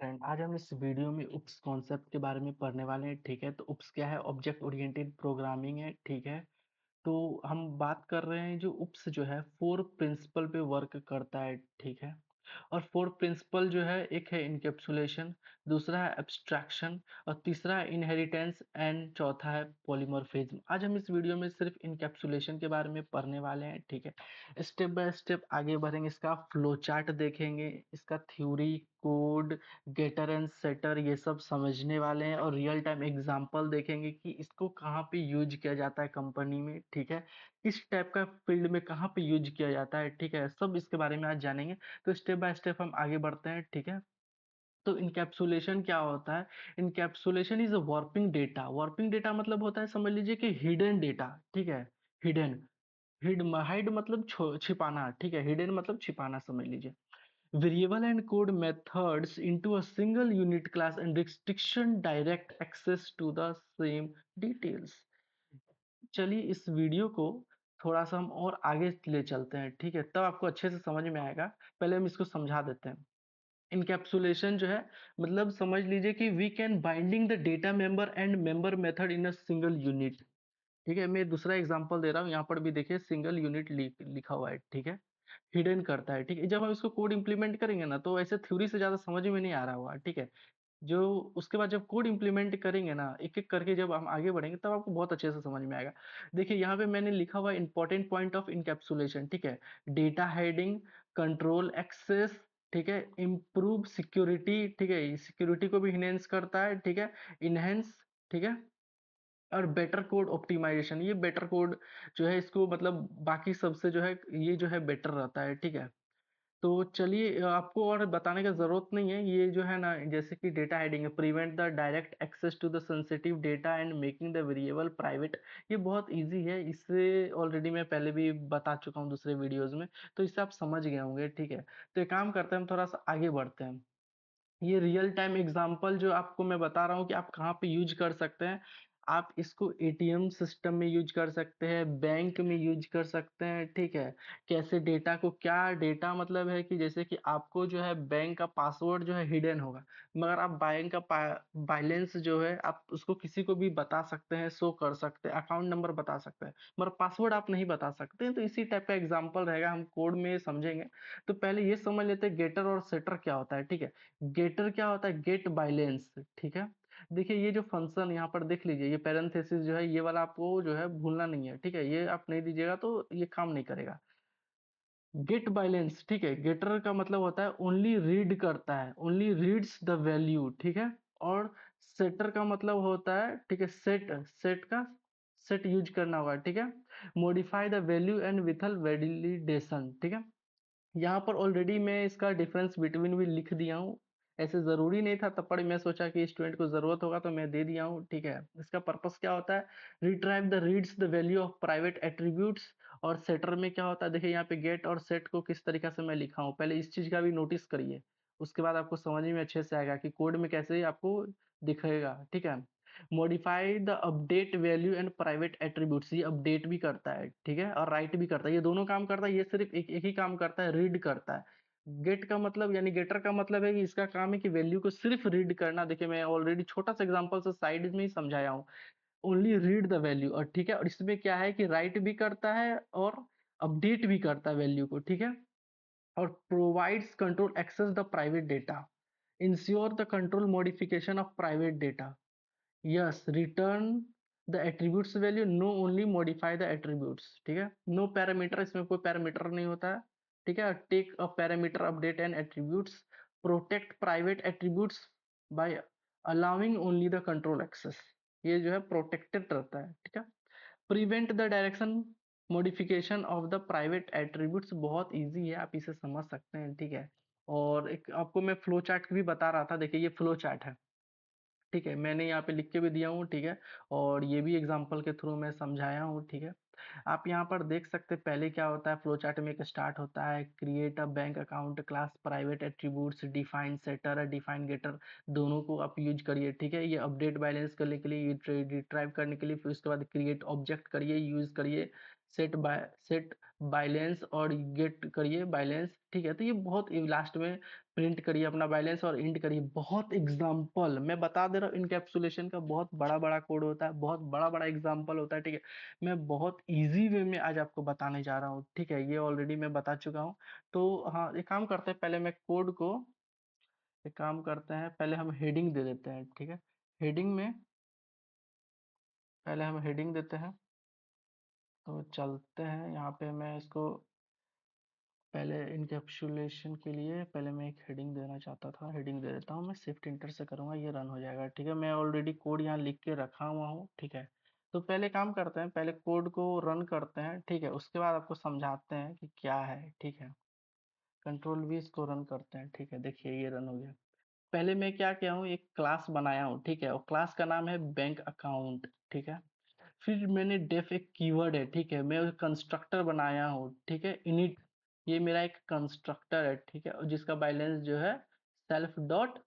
Friend, आज हम इस वीडियो में UPS कॉन्सेप्ट के बारे में पढ़ने वाले हैं। ठीक है, तो UPS क्या है? ऑब्जेक्ट ओरिएंटेड प्रोग्रामिंग है। ठीक है, तो हम बात कर रहे हैं जो UPS जो है 4 प्रिंसिपल पे वर्क करता है। ठीक है, और 4 प्रिंसिपल जो है, एक है इनकैप्सुलेशन, दूसरा है एब्स्ट्रैक्शन, और तीसरा है इनहेरिटेंस, एंड चौथा है पॉलीमॉर्फिज्म। आज हम इस वीडियो में सिर्फ इनकैप्सुलेशन के बारे में पढ़ने वाले हैं। ठीक है, स्टेप बाय स्टेप आगे बढ़ेंगे, इसका फ्लो चार्ट देखेंगे, इसका theory, code, getter and setter ये सब समझने वाले हैं, और रियल टाइम एग्जांपल देखेंगे कि इसको कहाँ पे यूज किया जाता है कंपनी में। ठीक है, किस टाइप का फील्ड में कहाँ पे यूज किया जाता है। ठीक है, सब इसके बारे में आज जानेंगे। तो स्टेप बाय स्टेप हम आगे बढ़ते हैं। ठीक है, तो इनकैप्सुलेशन क्या होता है? Encapsulation is a warping data. Warping data मतलब होता है, समझ लीजिए कि हिडन डेटा। ठीक है, हिडन, हाइड मतलब छिपाना। ठीक है, हिडन मतलब छिपाना, समझ लीजिए। Variable and code methods into a single unit class and restriction direct access to the same details. चलिए इस वीडियो को थोड़ा सा हम और आगे ले चलते हैं। ठीक है, तब आपको अच्छे से समझ में आएगा। पहले हम इसको समझा देते हैं। इनकैप्सुलेशन जो है, मतलब समझ लीजिए कि we can binding the data member and member method in a single unit. ठीक है, मैं दूसरा एग्जांपल दे रहा हूँ, यहाँ पर भी देखिए सिंगल यूनिट लिखा हुआ है। ठीक है, हिडन करता है। ठीक है, जब हम इसको कोड इंप्लीमेंट करेंगे ना, तो ऐसे थ्योरी से ज्यादा समझ में नहीं आ रहा होगा। ठीक है, जो उसके बाद जब कोड इंप्लीमेंट करेंगे ना, एक एक करके जब हम आगे बढ़ेंगे, तब आपको बहुत अच्छे से समझ में आएगा। देखिए यहाँ पे मैंने लिखा हुआ इंपॉर्टेंट पॉइंट ऑफ इनकैप्सुलेशन। ठीक है, डेटा हेडिंग, कंट्रोल एक्सेस, ठीक है, इम्प्रूव सिक्योरिटी। ठीक है, सिक्योरिटी को भी इनहेंस करता है। ठीक है, इनहेंस, ठीक है, और बेटर कोड ऑप्टिमाइजेशन। ये बेटर कोड जो है, इसको मतलब बाकी सबसे जो है, ये जो है बेटर रहता है। ठीक है, तो चलिए आपको और बताने का जरूरत नहीं है। ये जो है ना, जैसे कि डेटा हाइडिंग है, prevent the direct access to the sensitive data and making the variable private. ये बहुत इजी है, इससे ऑलरेडी मैं पहले भी बता चुका हूँ दूसरे वीडियोस में, तो इससे आप समझ गए होंगे। ठीक है, तो एक काम करते हैं, हम थोड़ा सा आगे बढ़ते हैं। ये रियल टाइम एग्जांपल जो आपको मैं बता रहा हूँ कि आप कहाँ पे यूज कर सकते हैं। आप इसको एटीएम सिस्टम में यूज कर सकते हैं, बैंक में यूज कर सकते हैं। ठीक है, कैसे डेटा को, क्या डेटा मतलब है कि जैसे कि आपको जो है बैंक का पासवर्ड जो है हिडन होगा, मगर आप बैंक का बैलेंस जो है आप उसको किसी को भी बता सकते हैं, शो कर सकते हैं, अकाउंट नंबर बता सकते हैं, मगर पासवर्ड आप नहीं बता सकते हैं। तो इसी टाइप का एग्जाम्पल रहेगा, हम कोड में समझेंगे। तो पहले ये समझ लेते हैं गेटर और सेटर क्या होता है। ठीक है, गेटर क्या होता है? Get balance. ठीक है, देखिए ये जो फंक्शन यहाँ पर देख लीजिए, ये पैरेंथेसिस जो है, ये वाला आपको जो है भूलना नहीं है। ठीक है, ये आप नहीं दीजिएगा तो ये काम नहीं करेगा। गेट बाइलेंस, ठीक है, गेटर का मतलब होता है ओनली रीड करता है, ओनली रीड्स द वैल्यू। ठीक है, और सेटर का मतलब होता है, ठीक है, सेट, सेट का सेट यूज करना होगा। ठीक है, modify the value and with all validation. ठीक है, यहाँ पर ऑलरेडी मैं इसका डिफरेंस बिटवीन भी लिख दिया हूँ। ऐसे जरूरी नहीं था, तब पर मैं सोचा कि स्टूडेंट को जरूरत होगा तो मैं दे दिया हूँ। ठीक है, इसका पर्पस क्या होता है? Retrieve the reads the value of private attributes. और सेटर में क्या होता है? देखिए यहाँ पे गेट और सेट को किस तरीके से मैं लिखा हूँ, पहले इस चीज का भी नोटिस करिए, उसके बाद आपको समझ में अच्छे से आएगा कि कोड में कैसे आपको दिखेगा। ठीक है, modify the update value and private attributes, ये अपडेट भी करता है। ठीक है, और राइट भी करता है, ये दोनों काम करता है। ये सिर्फ एक ही काम करता है, रीड करता है। गेट का मतलब यानी गेटर का मतलब है कि इसका काम है कि वैल्यू को सिर्फ रीड करना। देखिए मैं ऑलरेडी छोटा सा एग्जांपल से साइड में ही समझाया हूँ, ओनली रीड द वैल्यू। और ठीक है, और इसमें क्या है कि राइट भी करता है और अपडेट भी करता है वैल्यू को। ठीक है, और provides control access the private data, ensure the control modification of private data. Yes, return the attributes value, no only modify the attributes. ठीक है, नो पैरामीटर, इसमें कोई पैरामीटर नहीं होता है। ठीक है, take a parameter update and attributes, protect private attributes by allowing only the control access. ये जो है प्रोटेक्टेड रहता है। ठीक है, prevent the direction modification of the private attributes, बहुत इजी है, आप इसे समझ सकते हैं। ठीक है, और एक आपको मैं फ्लो चार्ट भी बता रहा था, देखिए ये फ्लो चार्ट है। ठीक है, मैंने यहाँ पे लिख के भी दिया हूँ। ठीक है, और ये भी एग्जांपल के थ्रू मैं समझाया हूँ। ठीक है, आप यहाँ पर देख सकते हैं पहले क्या होता है, फ्लो चार्ट में एक स्टार्ट होता है, create a bank account class private attributes, define setter, define getter, दोनों को आप यूज करिए। ठीक है, ये अपडेट बैलेंस करने के लिए, ये रिट्राइव करने के लिए, फिर उसके बाद क्रिएट ऑब्जेक्ट करिए, यूज करिए। सेट बैलेंस और गेट करिए बैलेंस, ठीक है। तो ये बहुत लास्ट में प्रिंट करिए अपना बैलेंस और इंड करिए। बहुत एग्जाम्पल मैं बता दे रहा हूँ, इनकैप्सुलेशन का बहुत बड़ा बड़ा कोड होता है, बहुत बड़ा बड़ा एग्जाम्पल होता है, ठीक है। मैं बहुत इजी वे में आज आपको बताने जा रहा हूँ, ठीक है। ये ऑलरेडी मैं बता चुका हूँ। तो हाँ, एक काम करते हैं, पहले मैं कोड को, एक काम करते हैं, पहले हम हेडिंग दे देते हैं, ठीक है। हेडिंग में पहले हम हेडिंग देते हैं। तो चलते हैं, यहाँ पे मैं इसको पहले इनकैप्सुलेशन के लिए पहले मैं एक हेडिंग देना चाहता था, हेडिंग दे देता हूँ। मैं शिफ्ट इंटर से करूँगा, ये रन हो जाएगा, ठीक है। मैं ऑलरेडी कोड यहाँ लिख के रखा हुआ हूँ, ठीक है। तो पहले काम करते हैं, पहले कोड को रन करते हैं, ठीक है। उसके बाद आपको समझाते हैं कि क्या है, ठीक है। कंट्रोल वी इसको रन करते हैं, ठीक है। देखिए ये रन हो गया। पहले मैं क्या किया हूँ, एक क्लास बनाया हूँ, ठीक है। और क्लास का नाम है बैंक अकाउंट, ठीक है। फिर मैंने डेफ एक कीवर्ड है, ठीक है। मैं कंस्ट्रक्टर बनाया हूँ, ठीक है, इनिट। ये मेरा एक कंस्ट्रक्टर है, ठीक है, और जिसका बैलेंस जो है सेल्फ डॉट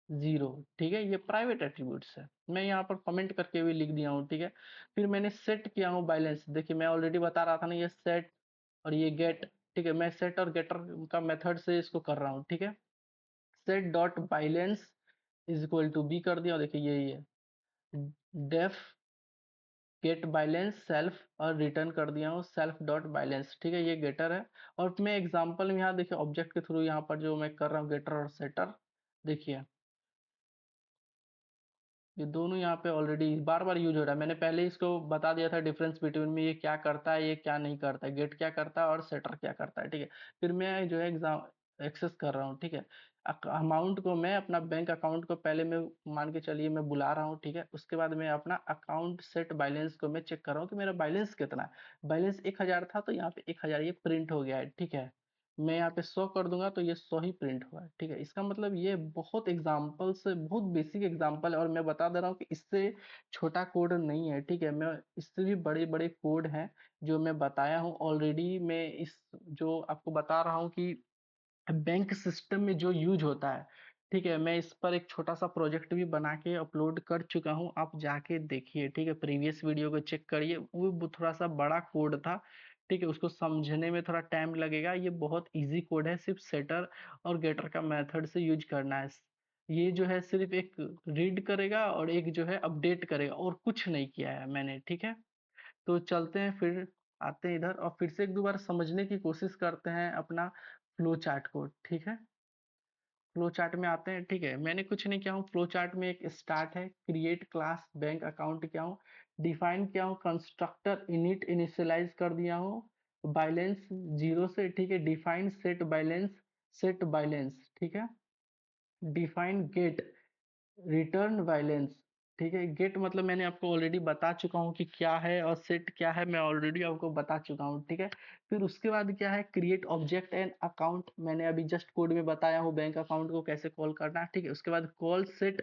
जीरो, ठीक है। ये प्राइवेट एट्रीब्यूट्स है, मैं यहाँ पर कमेंट करके भी लिख दिया हूँ, ठीक है। फिर मैंने सेट किया हूँ बैलेंस, देखिए मैं ऑलरेडी बता रहा था ना, ये सेट और ये गेट, ठीक है। मैं सेट और गेटर का मेथड से इसको कर रहा हूँ, ठीक है। Set dot balance is equal to B कर दिया, और देखिए यही है डेफ गेट बैलेंस सेल्फ, और रिटर्न कर दिया हूँ सेल्फ डॉट बैलेंस, ठीक है। ये गेटर है। और मैं एग्जांपल में यहाँ देखिए ऑब्जेक्ट के थ्रू यहाँ पर जो मैं कर रहा हूँ गेटर और सेटर, देखिए ये दोनों यहाँ पे ऑलरेडी बार बार यूज हो रहा है। मैंने पहले ही इसको बता दिया था डिफरेंस बिटवीन में, ये क्या करता है, ये क्या नहीं करता है, गेट क्या करता है और सेटर क्या करता है, ठीक है। फिर मैं जो है एग्जाम एक्सेस कर रहा हूँ, ठीक है। अमाउंट को मैं अपना बैंक अकाउंट को पहले मैं मान के चलिए मैं बुला रहा हूँ, ठीक है। उसके बाद मैं अपना अकाउंट सेट बैलेंस को मैं चेक कर रहा हूँ कि मेरा बैलेंस कितना है। बैलेंस 1000 था, तो यहाँ पे 1000 ये प्रिंट हो गया है, ठीक है। मैं यहाँ पे 100 कर दूंगा तो ये 100 ही प्रिंट हुआ है, ठीक है। इसका मतलब ये बहुत एग्जाम्पल से, बहुत बेसिक एग्जाम्पल है, और मैं बता दे रहा हूँ कि इससे छोटा कोड नहीं है, ठीक है। मैं इससे भी बड़े बड़े कोड हैं जो मैं बताया हूँ ऑलरेडी। मैं इस जो आपको बता रहा हूँ कि बैंक सिस्टम में जो यूज होता है, ठीक है। मैं इस पर एक छोटा सा प्रोजेक्ट भी बना के अपलोड कर चुका हूँ, आप जाके देखिए, ठीक है। प्रीवियस वीडियो को चेक करिए, वो थोड़ा सा बड़ा कोड था, ठीक है। उसको समझने में थोड़ा टाइम लगेगा। ये बहुत इजी कोड है, सिर्फ सेटर और गेटर का मेथड से यूज करना है। ये जो है सिर्फ एक रीड करेगा और एक जो है अपडेट करेगा, और कुछ नहीं किया है मैंने, ठीक है। तो चलते हैं, फिर आते हैं इधर और फिर से एक दो बार समझने की कोशिश करते हैं अपना फ्लो चार्ट को, ठीक है। फ्लो चार्ट में आते हैं, ठीक है। मैंने कुछ नहीं किया हूँ, फ्लो चार्ट में एक स्टार्ट है, क्रिएट क्लास बैंक अकाउंट किया हूँ, डिफाइन किया हूँ, कंस्ट्रक्टर इनिट इनिशियलाइज कर दिया हूँ बैलेंस जीरो से, ठीक है। डिफाइन सेट बैलेंस, ठीक है। डिफाइन गेट रिटर्न बैलेंस, ठीक है। गेट मतलब मैंने आपको ऑलरेडी बता चुका हूँ कि क्या है, और सेट क्या है मैं ऑलरेडी आपको बता चुका हूँ, ठीक है। फिर उसके बाद क्या है, क्रिएट ऑब्जेक्ट एंड अकाउंट, मैंने अभी जस्ट कोड में बताया हूँ बैंक अकाउंट को कैसे कॉल करना है, ठीक है। उसके बाद कॉल सेट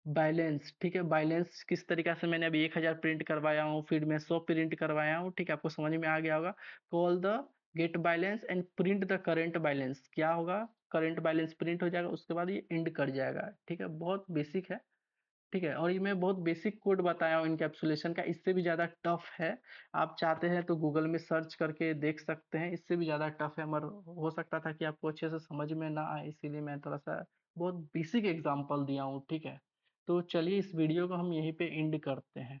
बैलेंस, ठीक है। बैलेंस किस तरीका से, मैंने अभी 1000 प्रिंट करवाया हूँ, फिर मैं 100 प्रिंट करवाया हूँ, ठीक है। आपको समझ में आ गया होगा। Call the get balance and print the current balance, क्या होगा, करंट बैलेंस प्रिंट हो जाएगा, उसके बाद ये एंड कर जाएगा, ठीक है। बहुत बेसिक है, ठीक है। और ये मैं बहुत बेसिक कोड बताया हूँ इनकैप्सुलेशन का, इससे भी ज़्यादा टफ है। आप चाहते हैं तो गूगल में सर्च करके देख सकते हैं, इससे भी ज़्यादा टफ है, मगर हो सकता था कि आपको अच्छे से समझ में ना आए, इसीलिए मैं थोड़ा सा बहुत बेसिक एग्जांपल दिया हूँ, ठीक है। तो चलिए इस वीडियो को हम यहीं पे एंड करते हैं।